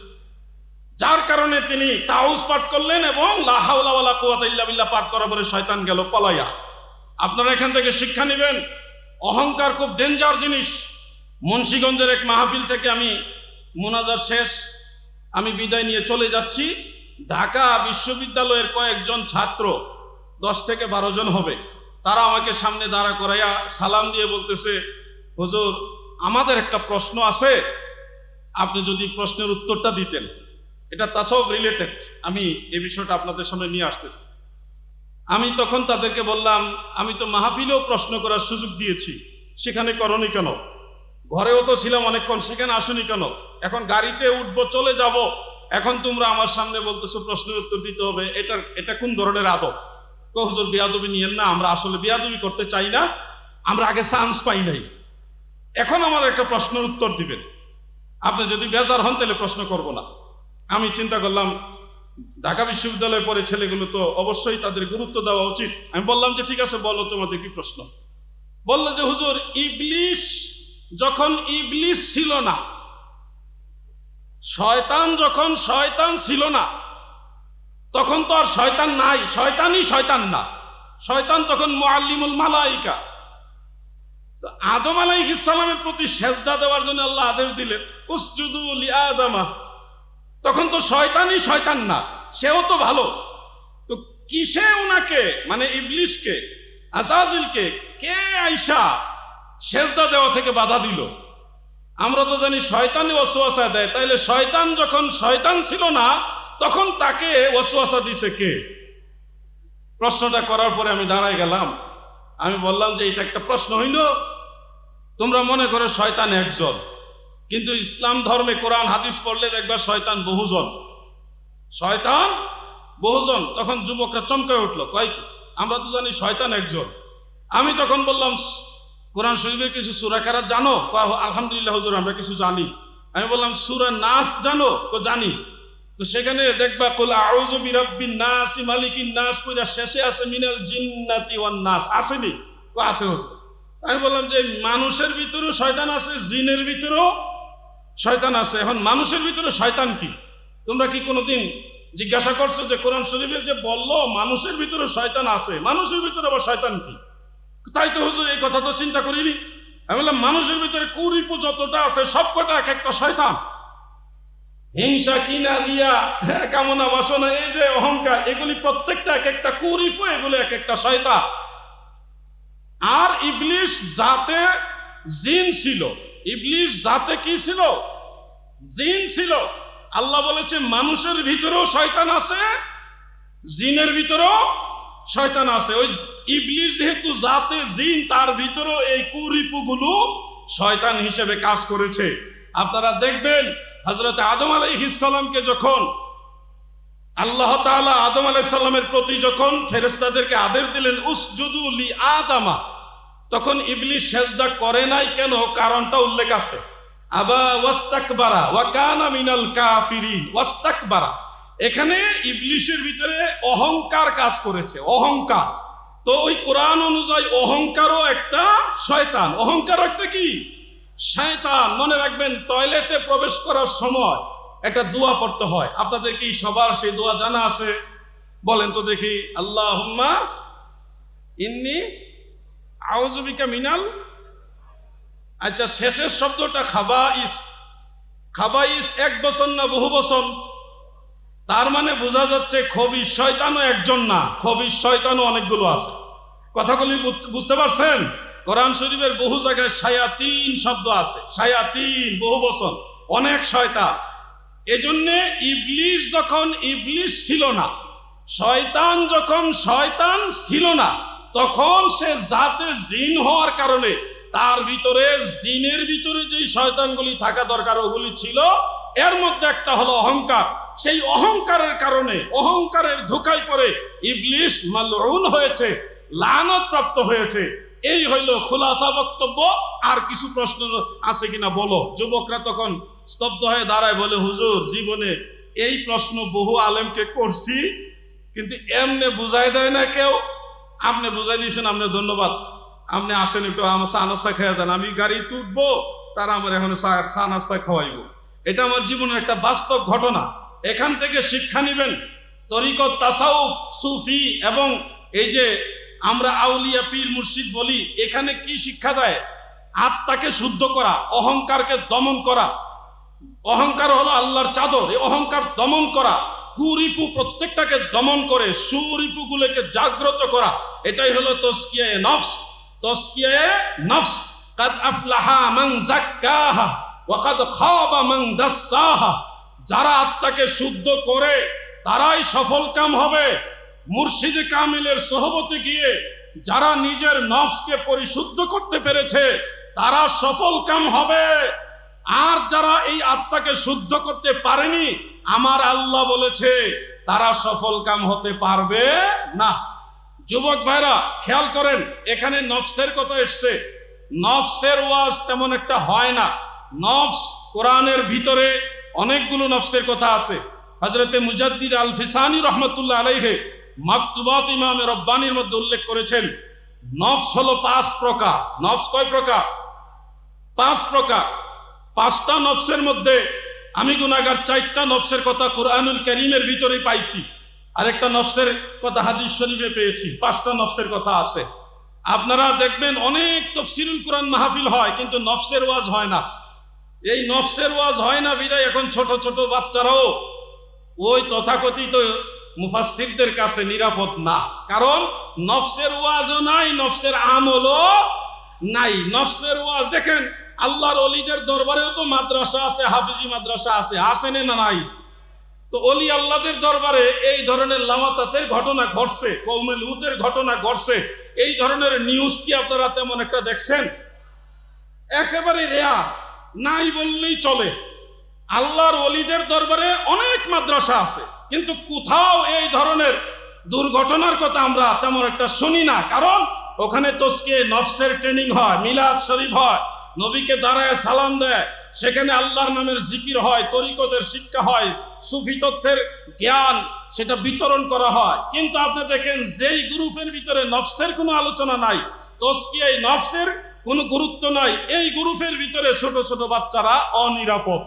যার কারণে তিনি তাউজ পাঠ করলেন এবং লা হাওলা ওয়ালা কুওয়াতা ইল্লা বিল্লাহ পাঠ করার পরে শয়তান গেল পলাইয়া। আপনারা এখান থেকে শিক্ষা নেবেন, অহংকার খুব ডেঞ্জার জিনিস। মুন্সিগঞ্জের এক মাহফিল থেকে আমি মোনাজাত শেষ, আমি বিদায় নিয়ে চলে যাচ্ছি। ঢাকা বিশ্ববিদ্যালয়ের কয়েকজন ছাত্র, 10 থেকে 12 জন হবে, তারা আমাকে সামনে দাঁড়া করাইয়া সালাম দিয়ে বলতেছে, হুজুর আমাদের একটা প্রশ্ন আছে, আপনি যদি প্রশ্নের উত্তরটা দিতেন। এটা তাসাউফ রিলেটেড, আমি এই বিষয়টা আপনাদের সামনে নিয়ে আসতেছি। আমি তখন তাদেরকে বললাম, আমি তো মাহফিলেও প্রশ্ন করার সুযোগ দিয়েছি, সেখানে করনি কেন? ঘরেও তো ছিলাম অনেকক্ষণ, সেখানে আসনি কেন? এখন গাড়িতে উঠবো, চলে যাব, এখন তোমরা আমার সামনে বলতেছো প্রশ্নের উত্তর দিতে হবে, এটা কোন ধরনের আদব? হুজুর বিয়াদবি নিয়েন না, আমরা আসলে বিয়াদবি করতে চাই না, আমরা আগে চান্স পাই নাই, এখন আমার একটা প্রশ্নের উত্তর দিবেন, আপনি যদি বেজার হন তাহলে প্রশ্ন করব না। আমি চিন্তা করলাম, ঢাকা বিশ্ববিদ্যালয়ে পড়ে ছেলেগুলো তো অবশ্যই তাদের গুরুত্ব দেওয়া উচিত। আমি বললাম যে ঠিক আছে, বলো তোমাদের কি প্রশ্ন। বললো যে হুজুর, ইবলিস যখন ইবলিস ছিল না, শয়তান যখন শয়তান ছিল না তখন তো আর শয়তান নাই, শয়তানই শয়তান না, শয়তান তখন মুআল্লিমুল মালাইকা। তো আদম আলাইহিস সালামের প্রতি সেজদা দেওয়ার জন্য আল্লাহ আদেশ দিলেন উসজুদু লিআদামা, তখন তো শয়তানই শয়তান না, সেও তো ভালো। তো কিসে উনাকে মানে ইবলিশকে আজাজিলকে কে আইসা সেজদা দেওয়া থেকে বাধা দিল? আমরা তো জানি শয়তানই ওয়াসওয়াসা দেয়, তাইলে শয়তান যখন শয়তান ছিল না তখন তাকে ওয়াসওয়াসা দিছে কে? প্রশ্নটা করার পরে আমি দাঁড়াই গেলাম, আমি বললাম যে এটা একটা প্রশ্ন হইল। তোমরা মনে করো শয়তান একজন, কিন্তু ইসলাম ধর্মে কোরআন হাদিস পড়লে দেখবা শয়তান বহুজন, শয়তান বহুজন। তখন যুবকরা চমকে উঠলো, কয় কি আমরা তো জানি শয়তান একজন। আমি তখন বললাম কোরআন শরীফের কিছু সূরা কারাত জানো? আলহামদুলিল্লাহ হুজুর আমরা কিছু জানি। আমি বললাম সূরা নাস জানো? তো জানি। তো সেখানে দেখবা কুল আউযু বিরাব্বিন নাস মালিকিন নাস পুরা শেষে আছে মিনাল জিন্নাতি ওয়ান নাস, আসেনি? তো আছে হুজুর। আমি বললাম যে মানুষের ভিতরেও শয়তান আছে, জিনের ভিতরেও শয়তান আছে। এখন মানুষের ভিতরে শয়তান কি তোমরা কি কোনোদিন জিজ্ঞাসা করছো যে কোরআন শরীফে যে বললো মানুষের ভিতরে শয়তান আছে, মানুষের ভিতরে আবার শয়তান কি? তাই তো হুজুর এই কথা তো চিন্তা করিনি। আমি বললাম মানুষের ভিতরে কুরিপু যতটা আছে সবকটা এক একটা শয়তান। হিংসা, কিনা, রিয়া, কামনা, বাসনা, এই যে অহংকার, এগুলি প্রত্যেকটা এক একটা কুরিপু, এগুলো এক একটা শয়তান। আর ইবলিশ জাতে জিন ছিল। ইবলিশ জাতে কি ছিল? জিন ছিল। আল্লাহ বলেছে মানুষের ভিতরেও শয়তান আছে, জিনের ভিতরেও শয়তান আছে। ওই ইবলিশ যেহেতু জাতে জিন, তার ভিতরেও এই কুরিপুগুলো শয়তান হিসেবে কাজ করেছে। আপনারা দেখবেন হযরত আদম আলাইহিস সালামকে যখন আল্লাহ তাআলা আদম আলাইহিস সালামের প্রতি যখন ফেরেশতাদেরকে আদেশ দিলেন উসজুদু লিআদামা, তখন ইবলিশ সেজদা করে নাই কেন? কারণটা উল্লেখ আছে। আবা ওয়াস্তাকবারা ওয়া কানা মিনাল কাফিরিন। ওয়াস্তাকবারা, এখানে ইবলিশের ভিতরে অহংকার কাজ করেছে, অহংকার। তো ওই কোরআন অনুযায়ী অহংকারও একটা শয়তান, অহংকারও একটা কি? শয়তান। মনে রাখবেন টয়লেটে প্রবেশ করার সময় একটা দোয়া পড়তে হয়। আপনাদের কি সবার সেই দোয়া জানা আছে? বলেন তো দেখি। আল্লাহুম্মা ইন্নী আউযু বিকা মিনাল, আচ্ছা শেষের শব্দটা খাবাইস। খাবাইস এক বচন না বহু বচন? তার মানে বোঝা যাচ্ছে খবিশ শয়তানও একজন না, খবিশ শয়তানও অনেকগুলো আছে। কথাগুলি বুঝতে পারছেন? কোরআন শরীফের বহু জায়গায় শায়াতিন শব্দ আছে, শায়াতিন বহু বচন, অনেক শয়তান। এজন্য ইবলিশ যখন ইবলিশ ছিল না, শয়তান যখন শয়তান ছিল না, তখন সে জাতে জিন হওয়ার কারণে তার ভিতরে জিনের ভিতরে যেই শয়তানগুলি থাকা দরকার ওগুলি ছিল। এর মধ্যে একটা হলো অহংকার। সেই অহংকারের কারণে, অহংকারের ধোঁকায় পড়ে ইবলিশ মালউন হয়েছে, লানত প্রাপ্ত হয়েছে। এই হইল খুলাসা বক্তব্য। আর কিছু প্রশ্ন আছে কিনা বলো? যুবকরা তখন স্তব্ধ হয়ে দাঁড়ায়, বলে হুজুর জীবনে এই প্রশ্ন বহু আলেমকে করছি, কিন্তু এমনি বুঝাই দেয় না কেউ। আপনি বুঝাই দিয়েছেন, আপনার ধন্যবাদ। আপনি আসেন একটু আমার চা নাস্তা খেয়ে যান, আমি গাড়ি তুলবো, তারা আমার এখন চা নাস্তা খাওয়াইবো। এটা আমার জীবনের একটা বাস্তব ঘটনা। এখান থেকে শিক্ষা নিবেন। তরিকত, তাসাউফ, সুফি এবং এই যে আমরা আউলিয়া পীর মুর্শিদ বলি, এখানে কি শিক্ষা দেয়? আত্মাকে শুদ্ধ করা, অহংকারকে দমন করা। অহংকার হলো আল্লাহর চাদর, এই অহংকার দমন করা, কুরিপু প্রত্যেকটাকে দমন করে সুরিপুগুলোকে জাগ্রত করা, এটাই হলো তাজকিয়ায়ে নফস। তাজকিয়ায়ে নফস। কাদ আফলাহা মান যাক্কাহা ওয়া কাদ খাবা মান দাসসাহা। যারা আত্মাকে শুদ্ধ করে তারাই সফলকাম হবে। মুর্শিদে কামিলের সোহবতে গিয়ে যারা নিজের নফসকে পরিশুদ্ধ করতে পেরেছে তারা সফলকাম হবে। আর যারা এই আত্মাকে শুদ্ধ করতে পারেনি, আমার আল্লাহ বলেছে তারা সফলকাম হতে পারবে না। যুবক ভাইরা খেয়াল করেন, এখানে নফসের কথা এসছে। নফসের ওয়াজ তেমন একটা হয় না। নফস কোরআনের ভিতরে অনেকগুলো নফসের কথা আছে। হযরতে মুজাদ্দিদ আল ফিসানি রহমতুল্লাহ আলাইহি মাকতুবাত ইমামে রব্বানির মধ্যে উল্লেখ করেছেন, নফস হলো 5 প্রকার। নফস কয় প্রকার? 5 প্রকার। 5টা নফসের মধ্যে আমি গুনাহগার 4টা নফসের কথা কোরআনুল কারীমের ভিতরে পাইছি, আরেকটা নফসের কথা হাদিস শরীফে পেয়েছি, 5টা নফসের কথা আছে। আপনারা দেখবেন অনেক তাফসীরুল কোরআন মাহফিল হয়, কিন্তু নফসের ওয়াজ হয় না। এই নফসের ওয়াজ হয় না বিধায় এখন ছোট ছোট বাচ্চারাও ওই তথাকথিত মুফাসসিরদের কাছে নিরাপদ না। কারণ নফসের ওয়াজও নাই, নফসের আমলও নাই। নফসের ওয়াজ দেখেন, আল্লাহর ওলিদের দরবারেও তো মাদ্রাসা আছে, হাফিজি মাদ্রাসা আছে, আছে না নাই? তো ওলি আল্লাহদের দরবারে এই ধরনের লাওয়াতাতের ঘটনা ঘটছে, কওমে লুতের ঘটনা ঘটছে, এই ধরনের নিউজ কি আপনারা তেমন একটা দেখছেন? একেবারে রেয়ার, নাই বললেই চলে। আল্লাহর ওলিদের দরবারে অনেক মাদ্রাসা আছে, কিন্তু কোথাও এই ধরনের দুর্ঘটনার কথা আমরা তেমন একটা শুনি না। কারণ ওখানে তাজকিয়ে নফসের ট্রেনিং হয়, মিলাদ শরীফ হয়, নবীকে দাঁড়ায় সালাম দেয়, সেখানে আল্লাহর নামের জিকির হয়, তরিকতের শিক্ষা হয়, সুফি তত্ত্বের জ্ঞান সেটা বিতরণ করা হয়। কিন্তু আপনি দেখেন যেই গ্রুপের ভিতরে নফসের কোনো আলোচনা নাই, তাজকিয়ে নফসের কোনো গুরুত্ব নাই, এই গ্রুপের ভিতরে ছোট ছোট বাচ্চারা অনিরাপদ।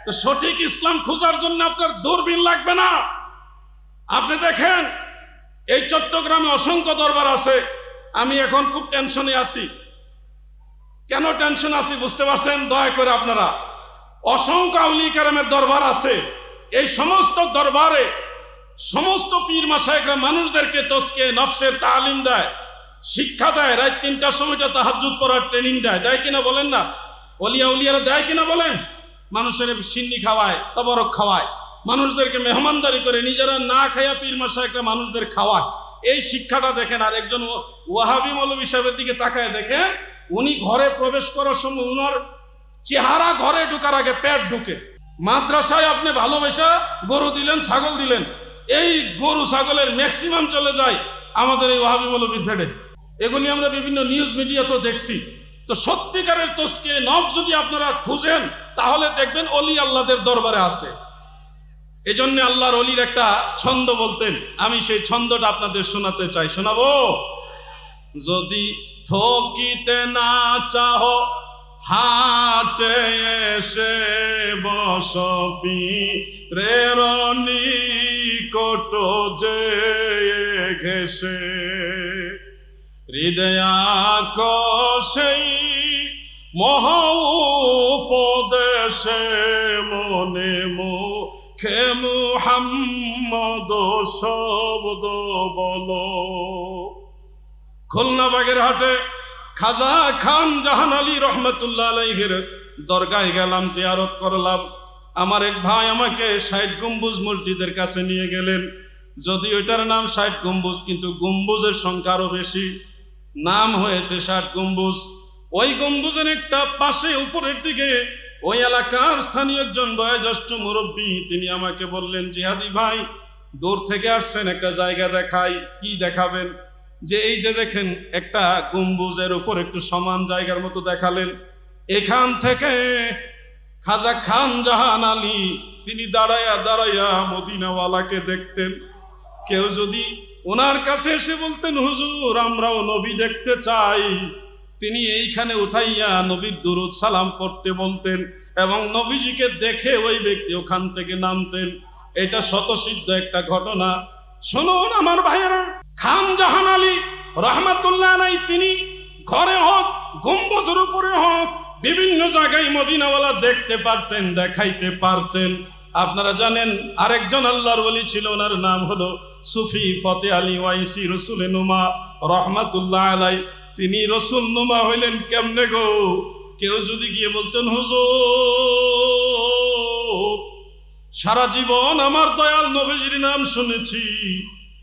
তো সঠিক ইসলাম খোঁজার জন্য আপনার দূরবীন লাগবে না। আপনি দেখেন এই চট্টগ্রামে অসংখ্য দরবার আছে। আমি এখন খুব টেনশনে আছি। কেন টেনশন আছি বুঝতে পারছেন? দয়া করে আপনারা, অসংখ্য আউলিয়া কেরামের দরবার আছে। এই সমস্ত দরবারে সমস্ত পীর মাশায়েখরা মানুষদেরকে তাজকিয়ে নফসের তালিম দেয়, শিক্ষা দেয়, রাত 3টার সময়টা তাহাজ্জুদ পড়ার ট্রেনিং দেয়, দেয় কিনা বলেন না? উলিয়ারা দেয় কিনা বলেন? মানুষের সিন্নি খাওয়ায়, তবরক খাওয়ায়, মানুষদেরকে মেহমানদারি করে, নিজেরা না খাইয়া পীর মাশায়েখরা মানুষদের খাওয়ায়। এই শিক্ষাটা দেখেন। আর একজন ওয়াহাবি মৌলভী সাহেবের দিকে তাকায় দেখেন, উনি ঘরে প্রবেশ করার সময় উনার চেহারা ঘরে ঢোকার আগে পেট ঢুকে। মাদ্রাসায় আপনি ভালোবাসা গরু দিলেন, ছাগল দিলেন, এই গরু ছাগলের ম্যাক্সিমাম চলে যায় আমাদের এই ওয়াহাবি মৌলভীর পেটে। এগুলি আমরা বিভিন্ন নিউজ মিডিয়াতেও দেখছি। তো সত্যিকারের তাজকিয়ে নফস যদি আপনারা খুঁজেন তাহলে দেখবেন অলি আল্লাহদের দরবারে আছে। এজন্য আল্লাহর অলির একটা ছন্দ বলতেন, আমি সেই ছন্দটা আপনাদের শোনাতে চাই। শোনাবো? যদি ঠকিতে না চাহ হাটে এসে বস পীরের নিকট যে ঘেসে, হৃদয়াকর্ষেই মহা উপদেশে মনে মুখে মুহাম্মদ শব্দ বলো। খুলনা বাগেরহাটে খাজা খান জাহান আলী রহমতুল্লাহ আলাইহির দরগায় গেলাম, জিয়ারত করলাম। আমার এক ভাই আমাকে 60 গম্বুজ মসজিদের কাছে নিয়ে গেলেন। যদি ওইটার নাম 60 গম্বুজ, কিন্তু গম্বুজের সংখ্যা আরো বেশি, নাম হয়েছে 60 গম্বুজ। ওই গম্বুজের একটা পাশে উপরের দিকে ওই এলাকার স্থানীয় একজন বয়োজ্যেষ্ঠ মুরব্বী, তিনি আমাকে বললেন, জিহাদি ভাই দূর থেকে আসছেন, একটা জায়গা দেখাই। কি দেখাবেন? যে এই যে দেখেন একটা গম্বুজের উপর একটু সমান জায়গার মতো দেখালেন। এখান থেকে খাজা খান জাহান আলী তিনি দাঁড়াইয়া দাঁড়াইয়া মদিনাওয়ালাকে দেখতেন। কেউ যদি ওনার কাছে এসে বলতেন, হুজুর আমরাও নবী দেখতে চাই, তিনি এইখানে উঠাইয়া নবীর দুরূদ সালাম পড়তে বলতেন, এবং নবীজিকে দেখে ওই ব্যক্তি ওখান থেকে নামতেন। এটা শতসিদ্ধ একটা ঘটনা। শুনুন আমার ভাইয়েরা, খান জাহান আলী রহমাতুল্লাহ আলাইহি তিনি ঘরে হোক, গম্বুজের উপরে হোক, বিভিন্ন জায়গায় মদিনাওয়ালা দেখতে পারতেন, দেখাইতে পারতেন। আপনারা জানেন আরেকজন আল্লাহর ওলি ছিল, ওনার নাম হলো সুফি ফতে আলী ওয়াইসি রসুল নুমা রহমাতুল্লাহ আলাইহি। তিনি রসুল নুমা হইলেন কেমনে গো? কেউ যদি গিয়ে বলতেন, হুজুর সারা জীবন আমার দয়াল নবীজির নাম শুনেছি,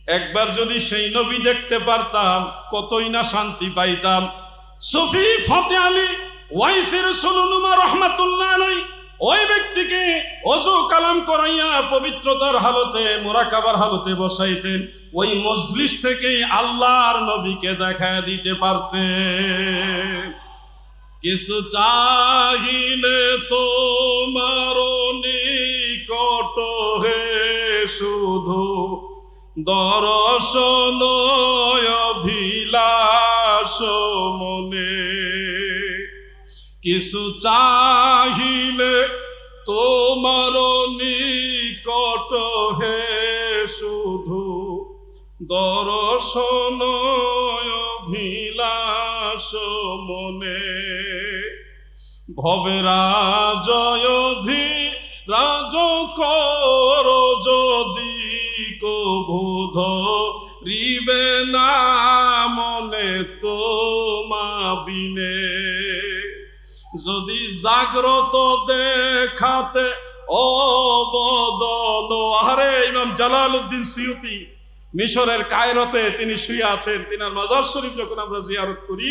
একবার যদি সেই নবী দেখতে পারতাম কতই না শান্তি পাইতাম। সুফি ফতে আলী ওয়াইসি রসুল নুমা রহমাতুল্লাহ আলাইহি ওই ব্যক্তিকে ওযু কালাম করাইয়া পবিত্রতার হালতে, মুরাকাবার হালতে বসাইতেন। ওই মজলিস থেকেই আল্লাহর নবীকে দেখা দিতে পারতেন। কিছু চাহিলে তোমার নিকট হে শুধু দর্শন অভিলাষ মনে। কিছু চাহিলে তোমার নিকট হে শুধু দর্শন অভিলাষ মনে, ভবেরা জয়ধি রাজ কর যদি কবুধ রিবে না মনে তোমা বিনে, যদি জাগ্রত দেখাতে অবদন। আরে ইমাম জালালউদ্দিন সুয়ুতি মিশরের কায়রোতে তিনি শুয়ে আছেন, তিনার মাজার শরীফ যখন আমরা জিয়ারত করি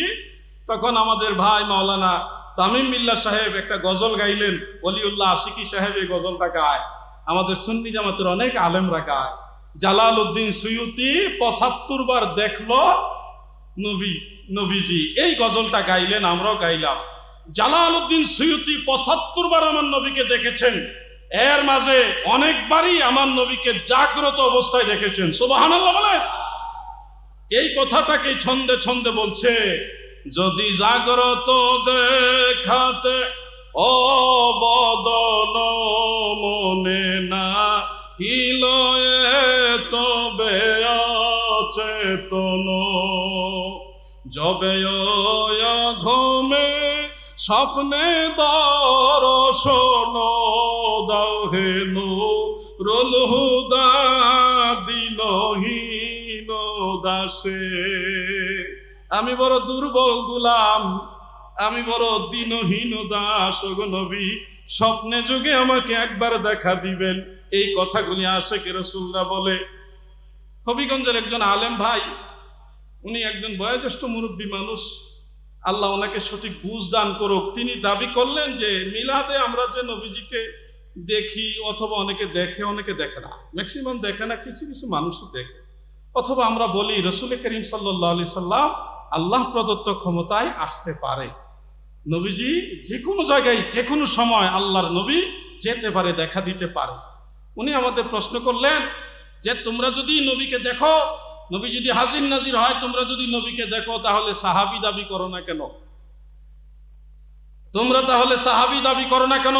তখন আমাদের ভাই মাওলানা তামিম মিল্লাহ সাহেব একটা গজল গাইলেন, ওলিউল্লাহ আশিকি সাহেব এই গজলটা গায়, আমাদের সুন্নি জামাতের অনেক আলেমরা গায়। জালালউদ্দিন সুয়ুতি ৭৫ বার দেখলো নবীজি, এই গজলটা গাইলেন, আমরাও গাইলাম। জালালউদ্দিন সুয়ুতি ৭৫ বার আমার নবীকে দেখেছেন, এর মাঝে অনেকবারই আমার নবীকে জাগ্রত অবস্থায় দেখেছেন। সুবহানাল্লাহ বলেন। এই কথাটাকে ছন্দে ছন্দে বলছে, যদি জাগ্রত দেখাতে অবদন মনে না হিলয়ে তবে অচেতন, যবে ঘুমে স্বপ্নে দর্শন দাও হে নূরুল হুদা দিনহীন দাসে। আমি বড় দুর্বল গোলাম, আমি বড় দিনহীন দাস, ওগো নবী স্বপ্নে যুগে আমাকে একবার দেখা দিবেন। এই কথাগুলি আশিকে রাসূলরা বলে। হবিগঞ্জের একজন আলেম ভাই, উনি একজন বয়োজ্যেষ্ঠ মুরব্বী মানুষ, আল্লাহ ওনাকে সঠিক বুঝ দান করুক। তিনি দাবি করলেন যে মিলাদে আমরা যে নবীজিকে দেখি, অথবা অনেকে দেখে অনেকে দেখে না, ম্যাক্সিমাম দেখে না, কিছু কিছু মানুষও দেখে, অথবা আমরা বলি রাসূল করিম সাল্লাল্লাহু আলাইহি সাল্লাম আল্লাহ প্রদত্ত ক্ষমতায় আসতে পারে। নবীজি যে কোনো জায়গায় যে কোনো সময় আল্লাহর নবী যেতে পারে, দেখা দিতে পারে। উনি আমাদের প্রশ্ন করলেন যে তোমরা যদি নবীকে দেখো, নবী যদি হাজির নাজির হয়, তোমরা যদি নবীকে দেখো তাহলে সাহাবী দাবি করো না কেন? তোমরা তাহলে সাহাবী দাবি করো না কেন?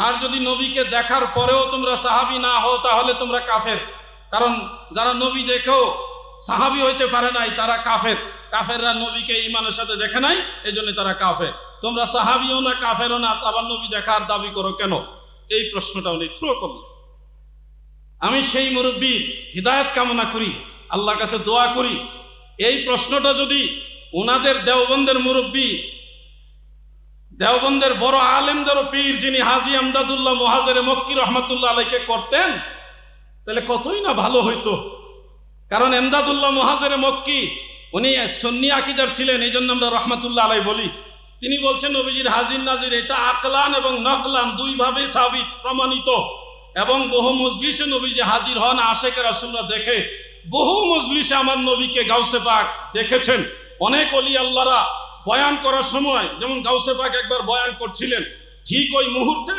আর যদি নবীকে দেখার পরেও তোমরা সাহাবী না হও তাহলে তোমরা কাফের। কারণ যারা নবী দেখেও সাহাবী হইতে পারে নাই তারা কাফের। কাফেররা নবীকে ঈমানের সাথে দেখে নাই, এজন্য তারা কাফের। তোমরা সাহাবীও না কাফেরও না, আবার নবী দেখার দাবি করো কেন? এই প্রশ্নটা উনি থ্রো করলেন। আমি সেই মুরব্বীর হিদায়াত কামনা করি, আল্লাহর কাছে দোয়া করি, এই প্রশ্নটা যদি ওনাদের দেওবন্দের মুরব্বী, দেওবন্দের বড় আলেমদেরও পীর যিনি হাজী আমদাদুল্লাহ মুহাজিরে মক্কি রহমাতুল্লাহ আলাইহিকে করতেন, তাহলে কতই না ভালো হইতো। কারণ আমদাদুল্লাহ মুহাজিরে মক্কি উনি সুন্নি আকীদার ছিলেন, এই জন্য আমরা রহমাতুল্লাহ আলাইহি বলি। তিনি বলছেন নবীজির হাজির নাজির এটা আকলান এবং নকলান দুইভাবে সাবিত প্রমাণিত, এবং বহু মজলিসে নবীজি হাজির হন, আশিকে রাসূলরা দেখে। বহু মজলিসে আমার নবীকে গাউসে পাক দেখেছেন। অনেক ওলি আল্লাহরা বয়ান করার সময়, যেমন গাউসে পাক একবার বয়ান করছিলেন, ঠিক ওই মুহূর্তে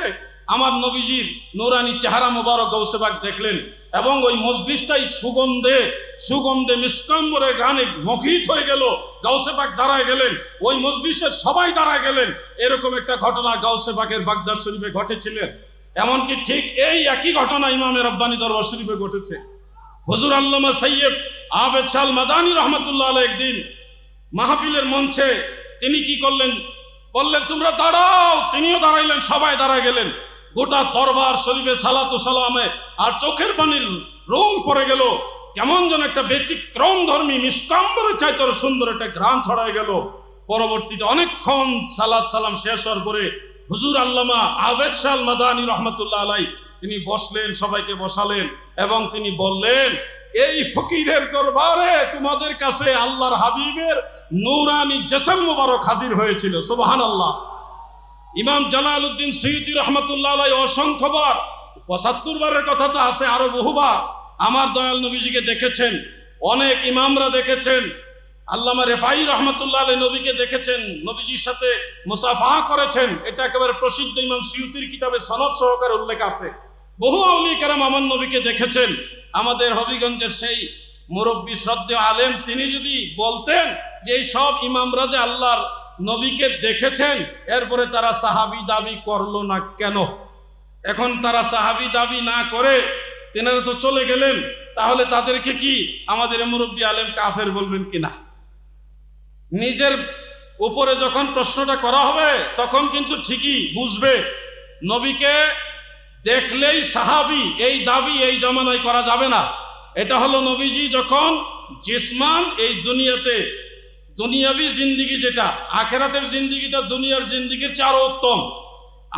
আমার নবীজির নূরানি চেহারা মোবারক গাউসে পাক দেখলেন, এবং ওই মজলিসটাই সুগন্ধে মিষ্কাম্বরে গানে মুখিত হয়ে গেল। গাউসে পাক দাঁড়ায় গেলেন, ওই মজলিসের সবাই দাঁড়ায় গেলেন। এরকম একটা ঘটনা গাউসে পাকের বাগদাদ শরীফে ঘটেছিলেন। এমনকি ঠিক এই একই ঘটনা ইমামে রব্বানী দরবার শরীফে ঘটেছে। হুজুর আল্লামা সৈয়দ আবেদ শাহ মাদানী রহমাতুল্লাহ আলাইহি একদিন মাহফিলের মঞ্চে তিনি কি করলেন, বললেন তোমরা দাঁড়াও, তিনিও দাঁড়াইলেন, সবাই দাঁড়ায় গেলেন। গোটা দরবার শরীফে সালাতু সালামে আর চোখের পানির রোম পড়ে গেল। কেমন যেন একটা ব্যতিক্রম ধর্মী মিষ্কাম্বরের চাইতে সুন্দর একটা ঘ্রাণ ছড়ায় গেল। পরবর্তীতে অনেকক্ষণ সালাত সালাম শেষ হওয়ার পরে হুজুর আল্লামা আবেদ শাহ মাদানী রহমাতুল্লাহ আলাইহি তিনি বসলেন, সবাইকে বসালেন, এবং তিনি বললেন এই ফকিরের দরবারে তোমাদের কাছে আল্লাহর হাবিবের নূরানি জিসম মুবারক হাজির হয়েছিল। সুবহানাল্লাহ। ইমাম জালালউদ্দিন সুয়ুতি রহমাতুল্লাহ আলাইহি অসংখ্যবার, ৭৫ বারের কথা তো আছে, আরো বহুবার আমার দয়াল নবীজিকে দেখেছেন। অনেক ইমামরা দেখেছেন। আল্লামা রেফাই রহমাতুল্লাহ আলাইহি নবীকে দেখেছেন, নবীজির সাথে মুসাফাহা করেছেন। এটা একেবারে প্রসিদ্ধ ইমাম সুয়ুতির কিতাবে সনদ সহকারে উল্লেখ আছে। বহু আউলিয়া কেরাম আমার নবীকে দেখেছেন। আমাদের হবিগঞ্জের সেই মুরব্বী শ্রদ্ধেয় আলেম তিনি যদি বলতেন যে এই সব ইমামরা যে আল্লাহর নবীকে দেখেছেন, এরপরে তারা সাহাবী দাবি করলো না কেন? এখন তারা সাহাবী দাবি না করে তেনারা তো চলে গেলেন, তাহলে তাদেরকে কি আমাদের মুরব্বী আলেম কাফের বলবেন কিনা? নিজের উপরে যখন প্রশ্নটা করা হবে তখন কিন্তু ঠিকই বুঝবে নবীকে দেখলেই সাহাবী এই দাবি এই জামানায় করা যাবে না। এটা হলো নবীজি যখন জিসমান এই দুনিয়াতে, দুনিয়াবি জিন্দিগি যেটা, আখেরাতের জিন্দিগিটা দুনিয়ার জিন্দিগির চেয়ে আরো উত্তম।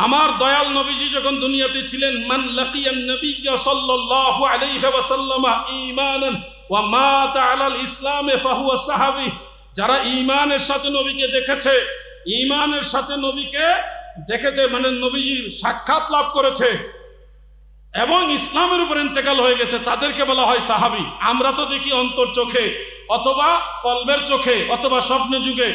আমার দয়াল নবীজি যখন দুনিয়াতে ছিলেন, মান লাকিয়ান নবিয়্যা সাল্লাল্লাহু আলাইহি ওয়াসাল্লাম ঈমানান ওয়া মাতা আলাল ইসলামে ফাহুয়া সাহাবী, যারা ঈমানের সাথে নবীকে দেখেছে, ঈমানের সাথে নবীকে দেখেছে মানে নবীজির সাক্ষাৎ লাভ করেছে এবং ইসলামের উপর ইন্তেকাল হয়ে গেছে, তাদেরকে বলা হয় সাহাবী। আমরা তো দেখি অন্তর চোখে অথবা কলবের চোখে অথবা স্বপ্ন যুগে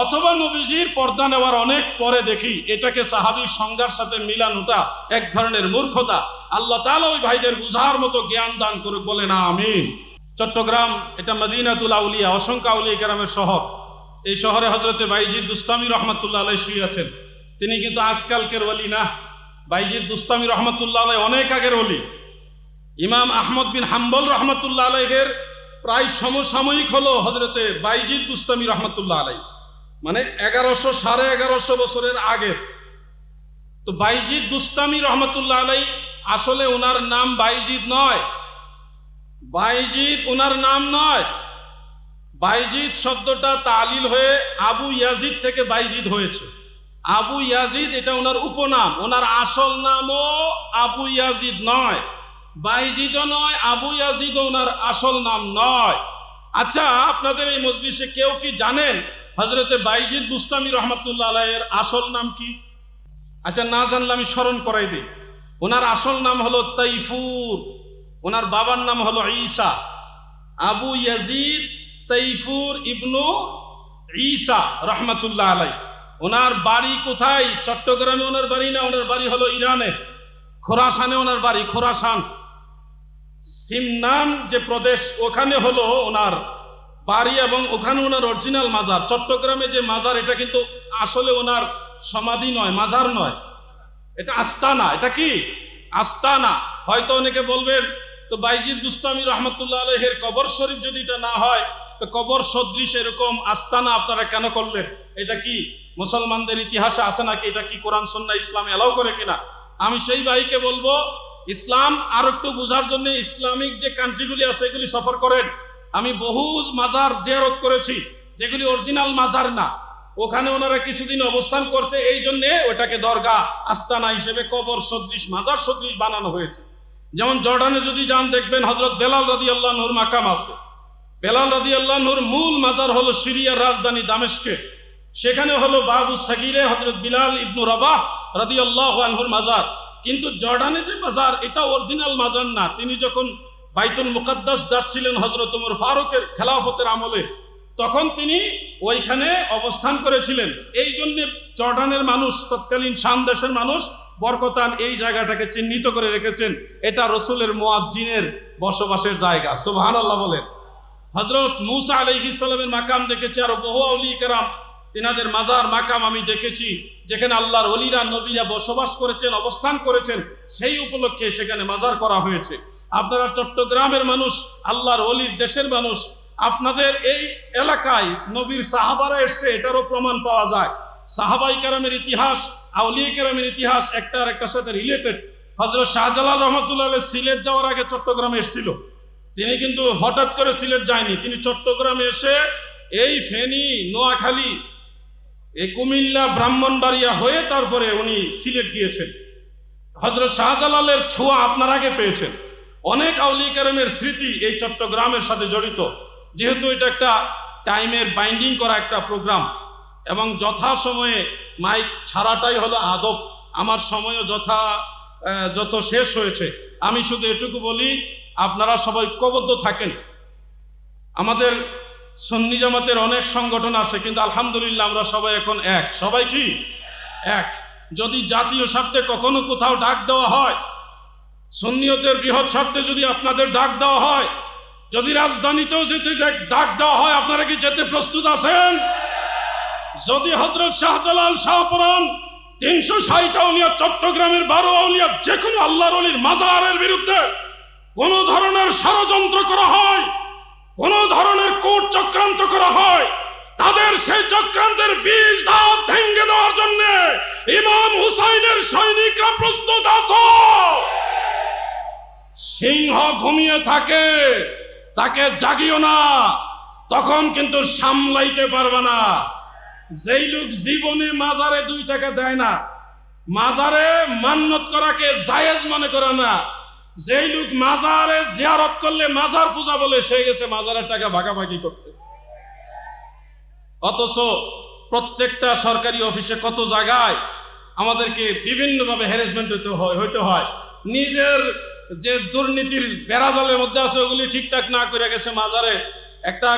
অথবা নবীজির পর্দা নেওয়ার অনেক পরে দেখি। এটাকে সাহাবীর সংজ্ঞার সাথে মিলানোটা এক ধরনের মূর্খতা। আল্লাহ তাআলা ওই ভাইদের বুঝার মতো জ্ঞান দান করুক, বলে না আমিন। চট্টগ্রাম এটা মদিনাতুল আউলিয়া, অসংখ্য আউলিয়া কেরামের শহর। এই শহরে হযরতে বাইজিদ বুস্তামি রহমাতুল্লাহ আলাইহি শুয়ে আছেন। তিনি কিন্তু আজকালকের ওলি না, বাইজিদ বুস্তামি রহমাতুল্লাহ আলাইহি অনেক আগের ওলি। ইমাম আহমদ বিন হাম্বল রহমাতুল্লাহ আলাইহির প্রায় সমসাময়িক হলো হযরতে বাইজিদ বুস্তামি রহমাতুল্লাহ আলাইহি, মানে 1100-1150 বছরের আগে। তো বাইজিদ বুস্তামি রহমাতুল্লাহ আলাইহি আসলে ওনার নাম বাইজিদ নয়, বাইজিদ ওনার নাম নয়। বাইজিদ শব্দটা তালিল হয়ে আবু ইয়াজিদ থেকে বাইজিদ হয়েছে। আবু ইয়াজিদ এটা ওনার উপনাম, ওনার আসল নামও আবু ইয়াজিদ নয়, বাইজিদও নয়, আবু ইয়াজিদও ওনার আসল নাম নয়। আচ্ছা, আপনাদের এই মজলিসে কেউ কি জানেন হযরতে বাইজিদ বুস্তামি রহমাতুল্লাহ আলাইহির আসল নাম কি? আচ্ছা, না জানলে আমি স্মরণ করাই দিই। ওনার আসল নাম হলো তাইফুর, ওনার বাবার নাম হলো ঈসা। আবু ইয়াজিদ তাইফুর ইবনু ঈসা রহমাতুল্লাহ আলাইহি। ওনার বাড়ি কোথায়? চট্টগ্রামে ওনার বাড়ি না, ওনার বাড়ি হলো ইরানে, খোরাসানে ওনার বাড়ি। খোরাসান সিমনান যে প্রদেশ, ওখানে হলো ওনার বাড়ি এবং ওখানে ওনার অরিজিনাল মাজার। চট্টগ্রামে যে মাজার, এটা কিন্তু আসলে ওনার সমাধি নয়, মাজার নয়, এটা আস্তানা। এটা কি? আস্তানা। হয়তো অনেকে বলবেন তো বাইজিদ বুস্তামি রহমাতুল্লাহ আলাইহির কবর শরীফ যদি এটা না হয়, তো কবর সদৃশ এরকম আস্তানা আপনারা কেন করলেন? এটা কি মুসলমানদের ইতিহাসে আছে নাকি? এটা কি কোরআন সুন্নাহ ইসলামে এলাও করে কিনা? আমি সেই ভাইকে বলবো, ইসলাম আর একটু বোঝার জন্য ইসলামিক যে কান্ট্রিগুলি আছে এগুলি সফর করেন। আমি বহু মাজার জিয়ারত করেছি যেগুলি অরিজিনাল মাজার না, ওখানে ওনারা কিছুদিন অবস্থান করছে, এই জন্যে ওটাকে দরগা আস্তানা হিসেবে কবর সদৃশ, মাজার সদৃশ বানানো হয়েছে। যেমন জর্ডানে যদি যান, দেখবেন হযরত বেলাল রাদিয়াল্লাহু আনহুর মাকাম আছে। বেলাল রাদিয়াল্লাহু আনহুর মূল মাজার হলো সিরিয়ার রাজধানী দামেস্কে, সেখানে হলো বাবু সাগিরে হযরত বিলাল ইবনু রাবাহ রাদিয়াল্লাহু আনহুর মাজার। কিন্তু জর্ডানে যে মাজার, এটা অরিজিনাল মাজার না। তিনি যখন বাইতুল মুকাদ্দাস যাচ্ছিলেন হযরত ওমর ফারুকের খেলাফতের আমলে, তখন তিনি ওইখানে অবস্থান করেছিলেন। এই জন্য জর্ডানের মানুষ, তৎকালীন শাম দেশের মানুষ বরকতান এই জায়গাটাকে চিহ্নিত করে রেখেছেন, এটা রসুলের মুয়াজ্জিনের বসবাসের জায়গা। সুবহানাল্লাহ বলেন। হযরত মূসা আলাইহিস সালামের মাকাম দেখেছি, আরো বহু আউলিয়া কেরাম তিনাদের মাজার মাকাম আমি দেখেছি, যেখানে আল্লাহর ওলিরা নবীরা বসবাস করেছেন, অবস্থান করেছেন, সেই উপলক্ষে সেখানে মাজার করা হয়েছে। আপনারা চট্টগ্রামের মানুষ, আল্লাহর ওলির দেশের মানুষ, আপনাদের এই এলাকায় নবীর সাহাবারা এসছে, এটারও প্রমাণ পাওয়া যায়। সাহাবাই কেরামের ইতিহাস, আউলিয়া কেরামের ইতিহাস একটার একটার সাথে রিলেটেড। হযরত শাহজালাল রহমাতুল্লাহ আলাইহি সিলেট যাওয়ার আগে চট্টগ্রামে এসেছিল। তিনি কিন্তু হঠাৎ করে সিলেট যায়নি, তিনি চট্টগ্রামে এসে এই ফেনী, নোয়াখালী, এই কুমিল্লা, ব্রাহ্মণবাড়িয়া হয়ে তারপরে উনি সিলেট গিয়েছেন। হযরত শাহজালালের ছোঁয়া আপনার আগে পেয়েছেন। অনেক আউলিয়া কেরামের স্মৃতি এই চট্টগ্রামের সাথে জড়িত, যেহেতু এটা একটা টাইমের বাইন্ডিং করা একটা প্রোগ্রাম এবং যথাসময়ে মাইক ছাড়াটাই হলো আদব। আমার সময়ও যত শেষ হয়েছে। আমি শুধু এটুকু বলি, আপনারা সবাই ঐক্যবদ্ধ থাকেন। আমাদের সুন্নি জামাতের অনেক সংগঠন আছে, কিন্তু আলহামদুলিল্লাহ আমরা সবাই এখন এক। সবাই কি এক? যদি জাতীয় স্বার্থে কখনো কোথাও ডাক দেওয়া হয়, সুন্নিয়তের বৃহৎ স্বার্থে যদি আপনাদের ডাক দেওয়া হয়, যদি রাজধানীতেও যেতে ডাক দেওয়া হয়, আপনারা কি যেতে প্রস্তুত আছেন? যদি হযরত শাহজালাল শাহপরান 360 আউলিয়া চট্টগ্রামের 12 আউলিয়া যে কোনো আল্লাহর ওলির মাজারের বিরুদ্ধে কোন ধরনের ষড়যন্ত্র করা হয়, কোন ধরনের কূট চক্রান্ত করা হয়, তাদের সেই চক্রান্তের 20 ধাপ ভেঙে দেওয়ার জন্য ইমাম হুসাইনের সৈনিকরা প্রস্তুত আছে। সিংহ ঘুমিয়ে থাকে, তাকে জাগিও না, তখন কিন্তু সামলাইতে পারবে না। যেই লোক জীবনে মাজারে 2 টাকা দেয় না, মাজারে মান্নত করাকে জায়েজ মনে করে না, যেই লোক মাজারে জিয়ারত করলে মাজার পূজা বলে, সে গেছে মাজারের টাকা ভাগাভাগি করতে। অথচ প্রত্যেকটা সরকারি অফিসে কত জায়গায় আমাদেরকে বিভিন্নভাবে হ্যারাসমেন্ট হইতে হয়। নিজের যে দুর্নীতির বেড়াজালের মধ্যে আছে ওগুলি ঠিকঠাক না করে গেছে মাজারে একটা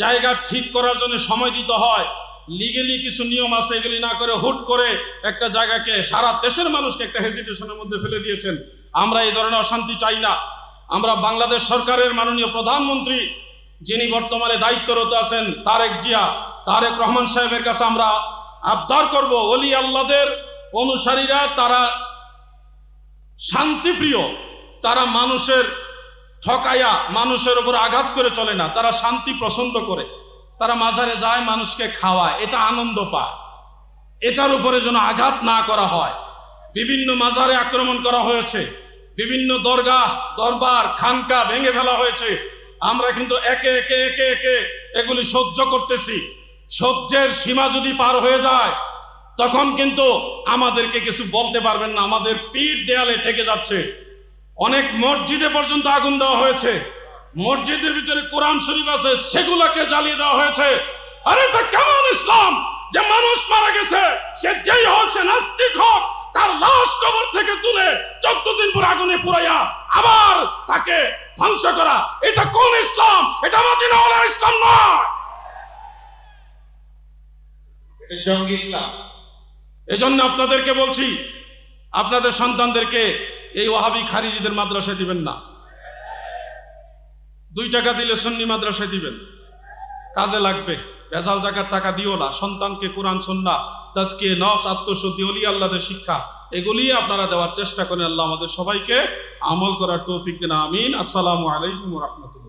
জায়গা ঠিক করার জন্য সময় দিতে হয়, লিগেলি কিছু নিয়ম আছে, এগুলি না করে হুট করে একটা জায়গাকে সারা দেশের মানুষকে একটা হেজিটেশনের মধ্যে ফেলে দিয়েছেন। আমরা এই ধরনের অশান্তি চাই না। আমরা বাংলাদেশ সরকারের মাননীয় প্রধানমন্ত্রী যিনি বর্তমানে দায়িত্বরত আছেন তারেক রহমান সাহেবের কাছে আমরা আবদার করব, ওলি আল্লাহদের অনুসারীরা তারা শান্তিপ্রিয়, তারা মানুষের ঠকাইয়া মানুষের উপর আঘাত করে চলে না, তারা শান্তি পছন্দ করে, তারা মাজারে যায়, মানুষকে খাওয়ায়, এটা আনন্দ পায়। এটার উপরে যেন আঘাত না করা হয়। বিভিন্ন মাজারে আক্রমণ করা হয়েছে, বিভিন্ন দরগাহ দরবার খানকা ভেঙে ফেলা হয়েছে। আমরা কিন্তু একে একে একে একে এগুলি সহ্য করতেছি। সহ্যের সীমা যদি পার হয়ে যায় তখন কিন্তু আমাদেরকে কিছু বলতে পারবেন না। আমাদের পিঠ দেয়ালে ঠেকে যাচ্ছে। অনেক মসজিদে পর্যন্ত আগুন দেওয়া হয়েছে, মসজিদের ভিতরে কোরআন শরীফ আছে সেগুলাকে জ্বালিয়ে দেওয়া হয়েছে। আরে এটা কেমন ইসলাম যে মানুষ মারা গেছে, সে যেই হোক, সে নাস্তিক হোক, তার লাশ কবর থেকে তুলে 14 দিন পর আগুনে পুড়াইয়া আবার তাকে ধ্বংস করা, এটা কোন ইসলাম? এটা মদিনাওয়ালার ইসলাম নয়, এটা জঙ্গি ইসলাম। এজন্য আপনাদেরকে বলছি, আপনাদের সন্তানদেরকে এই ওয়াহাবি খারিজিদের মাদ্রাসায় দিবেন না। 2 টাকা দিলে সুন্নি মাদ্রাসায় দিবেন, কাজে লাগবে। ভেজাল জাকাত টাকা দিও না। সন্তানকে কোরআন সুন্নাহ, তাজকিয়ে নফস, আত্মশুদ্ধি, ওলি আল্লাহদের শিক্ষা, এগুলি আপনারা দেওয়ার চেষ্টা করেন। আল্লাহ আমাদের সবাইকে আমল করার তৌফিক দেন, আমিন। আসসালামু আলাইকুম ওয়া রাহমাতুল্লাহ।